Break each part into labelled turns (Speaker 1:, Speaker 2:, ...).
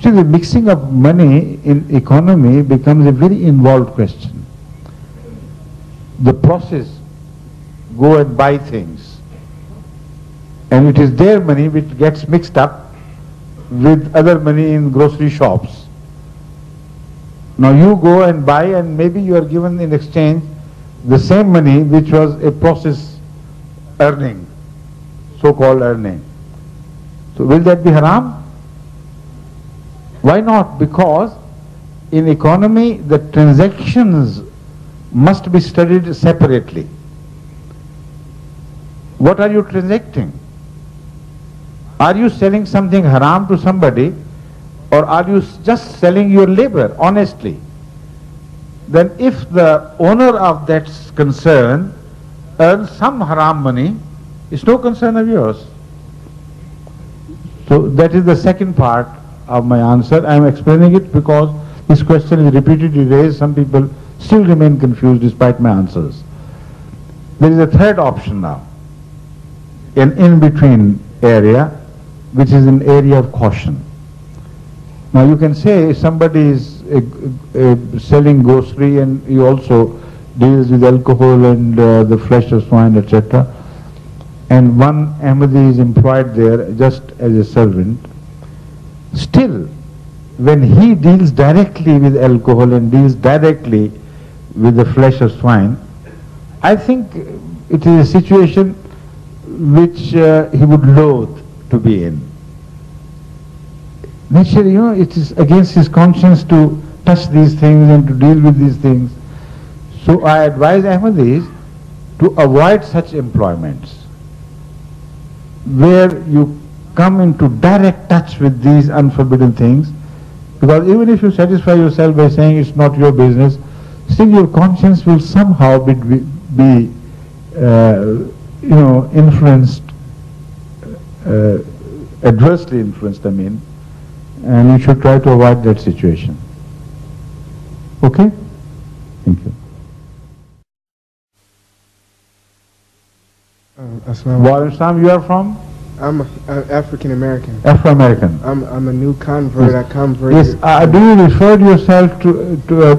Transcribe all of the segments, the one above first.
Speaker 1: Actually, the mixing of money in economy becomes a very involved question. The process, go and buy things, and it is their money which gets mixed up with other money in grocery shops. Now you go and buy, and maybe you are given in exchange the same money which was a process earning, so-called earning. So will that be haram? Why not? Because in economy the transactions must be studied separately. What are you transacting? Are you selling something haram to somebody, or are you just selling your labor honestly? Then if the owner of that concern earns some haram money, it's no concern of yours. So that is the second part of my answer. I am explaining it because this question is repeatedly raised. Some people still remain confused despite my answers. There is a third option now, an in-between area, which is an area of caution. Now you can say if somebody is selling grocery and he also deals with alcohol and the flesh of swine, etc., and one Ahmadi is employed there just as a servant, still when he deals directly with alcohol and deals directly with the flesh of swine, I think it is a situation which he would loathe to be in. Naturally, it is against his conscience to touch these things and to deal with these things. So I advise Ahmadis to avoid such employments where you come into direct touch with these unforbidden things, because even if you satisfy yourself by saying it's not your business, still your conscience will somehow be influenced, adversely influenced, and you should try to avoid that situation. Okay? Thank you. Assalamu. You are from?
Speaker 2: I'm African American.
Speaker 1: Afro-American.
Speaker 2: I'm a new convert.
Speaker 1: Yes.
Speaker 2: I converted.
Speaker 1: Yes. Do you refer yourself to your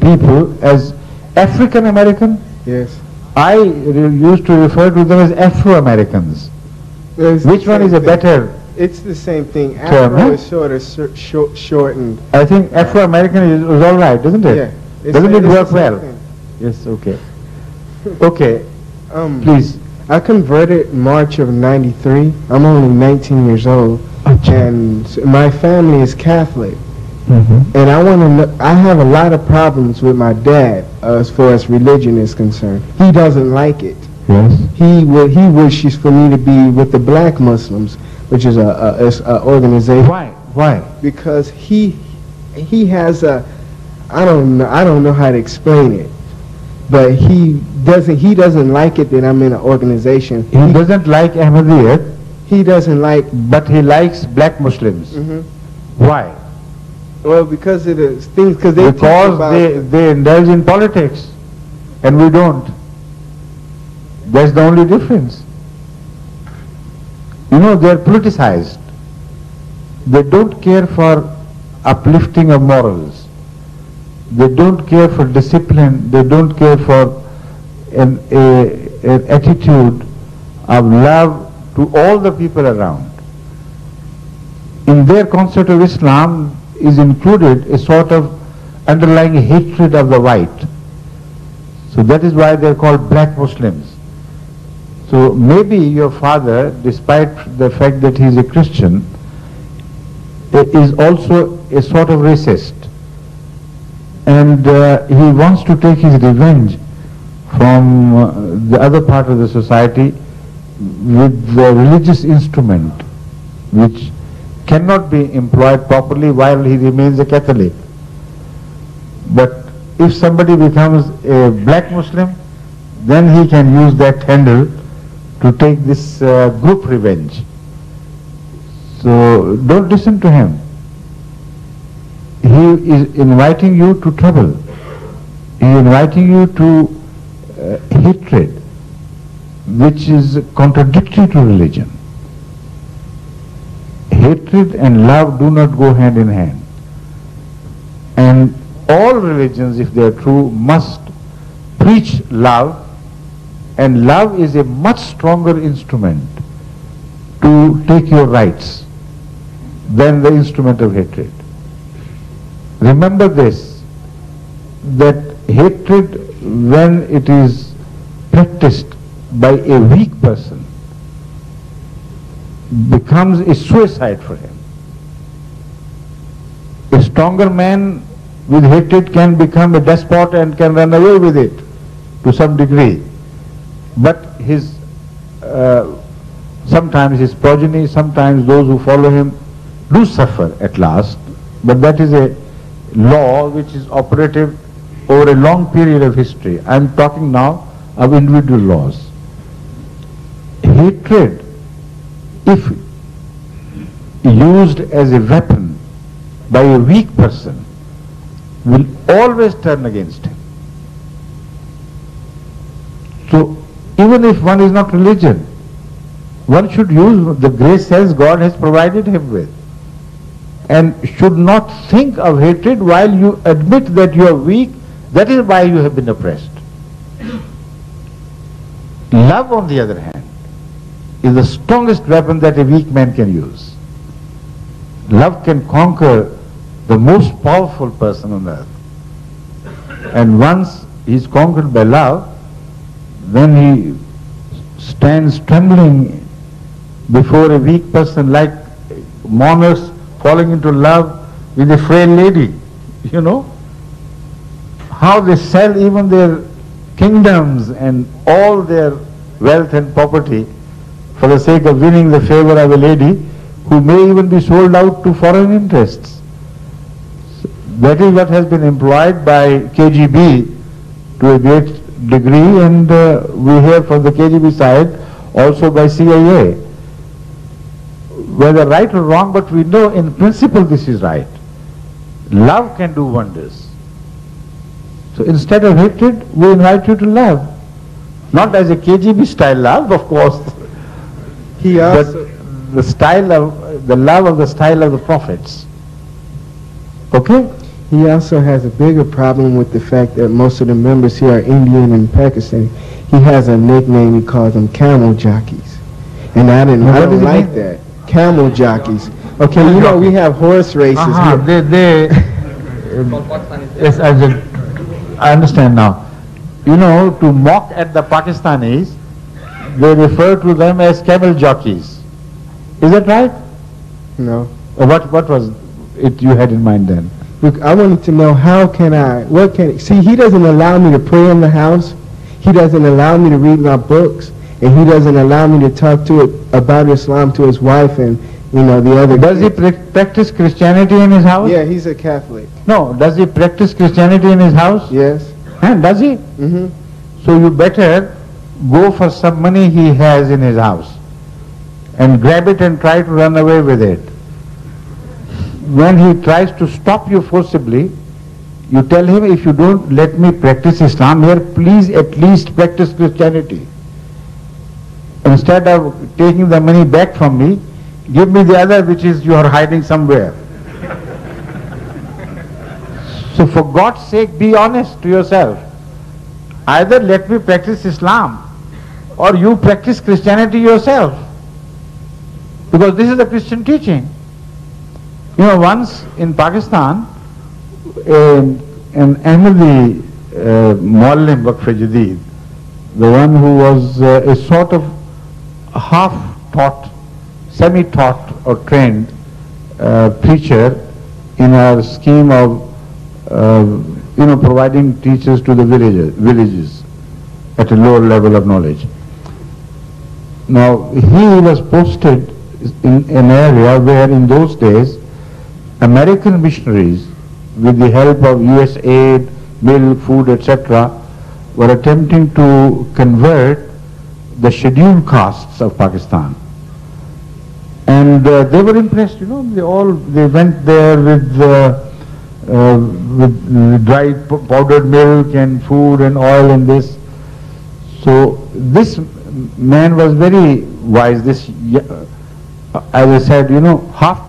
Speaker 1: people as African American?
Speaker 2: Yes.
Speaker 1: I used to refer to them as Afro-Americans. Which one is a better?
Speaker 2: It's the same thing.
Speaker 1: Term,
Speaker 2: Afro is sort of shortened.
Speaker 1: I think Afro-American is all right, doesn't it?
Speaker 2: Yeah.
Speaker 1: Doesn't it work well?
Speaker 2: Thing.
Speaker 1: Yes. Okay. Okay. Please.
Speaker 2: I converted in March of '93. I'm only 19 years old, and my family is Catholic. And I want to know, I have a lot of problems with my dad as far as religion is concerned. He doesn't like it.
Speaker 1: Yes.
Speaker 2: He wishes for me to be with the Black Muslims, which is a organization.
Speaker 1: Why? Why?
Speaker 2: Because he has a, I don't know how to explain it, but he doesn't like it that I'm in an organization.
Speaker 1: He doesn't like Ahmadiyyat.
Speaker 2: He doesn't like.
Speaker 1: But he likes black Muslims. Why?
Speaker 2: Well, because of the things, because
Speaker 1: they indulge in politics, and we don't. That's the only difference. They're politicized. They don't care for uplifting of morals. They don't care for discipline. They don't care for an attitude of love to all the people around. In their concept of Islam is included a sort of underlying hatred of the white. So that is why they are called black Muslims. So maybe your father, despite the fact that he is a Christian, is also a sort of racist. And he wants to take his revenge from the other part of the society with the religious instrument which cannot be employed properly while he remains a Catholic. But if somebody becomes a black Muslim, then he can use that handle to take this group revenge. So don't listen to him. He is inviting you to trouble. He is inviting you to hatred, which is contradictory to religion. hatred and love do not go hand in hand. And all religions, if they are true, must preach love, and love is a much stronger instrument to take your rights than the instrument of hatred. Remember this, that hatred, when it is practiced by a weak person, becomes a suicide for him. A stronger man with hatred can become a despot and can run away with it to some degree. But his, sometimes his progeny, sometimes those who follow him do suffer at last. But that is a law which is operative over a long period of history. I am talking now of individual laws. Hatred, if used as a weapon by a weak person, will always turn against him. So, even if one is not religion, one should use the grace sense God has provided him with, and should not think of hatred while you admit that you are weak. That is why you have been oppressed. Love, on the other hand, is the strongest weapon that a weak man can use. Love can conquer the most powerful person on earth. And once he is conquered by love, then he stands trembling before a weak person, like monarchs falling into love with a frail lady. You know how they sell even their kingdoms and all their wealth and property for the sake of winning the favor of a lady who may even be sold out to foreign interests. That is what has been employed by KGB to a great degree, and we hear from the KGB side also by CIA. Whether right or wrong, but we know in principle this is right. Love can do wonders. So instead of hatred, we invite you to love. Not as a KGB style love, of course, but the style of, the love of the style of the prophets. Okay?
Speaker 2: He also has a bigger problem with the fact that most of the members here are Indian and Pakistani. He has a nickname, he calls them camel jockeys. And I don't like that. Camel jockeys. Okay, you know we have horse races here.
Speaker 1: Yes, I understand now. You know, to mock at the Pakistanis, they refer to them as camel jockeys. Is that right?
Speaker 2: No.
Speaker 1: What was it you had in mind then?
Speaker 2: Look, I wanted to know see, he doesn't allow me to pray in the house. He doesn't allow me to read my books. And he doesn't allow me to talk about Islam to his wife and, you know, the other
Speaker 1: Does
Speaker 2: kids.
Speaker 1: he practice Christianity in his house?
Speaker 2: Yeah, he's a Catholic.
Speaker 1: No, does he practice Christianity in his house?
Speaker 2: Yes.
Speaker 1: And does he?
Speaker 2: Mm-hmm.
Speaker 1: So you better go for some money he has in his house and grab it and try to run away with it. When he tries to stop you forcibly, you tell him, if you don't let me practice Islam here, please at least practice Christianity. Instead of taking the money back from me, give me the other which is you are hiding somewhere. So for God's sake, be honest to yourself. Either let me practice Islam or you practice Christianity yourself. Because this is the Christian teaching. You know, once in Pakistan, an Ahmadi Muallim Waqf Jadid, the one who was a sort of half-taught, semi-taught or trained preacher in our scheme of providing teachers to the villages at a lower level of knowledge. Now, he was posted in an area where in those days American missionaries, with the help of US aid, milk, food, etc., were attempting to convert the scheduled castes of Pakistan. And they were impressed, you know, they went there with dried powdered milk and food and oil and this. So this man was very wise, this as I said, half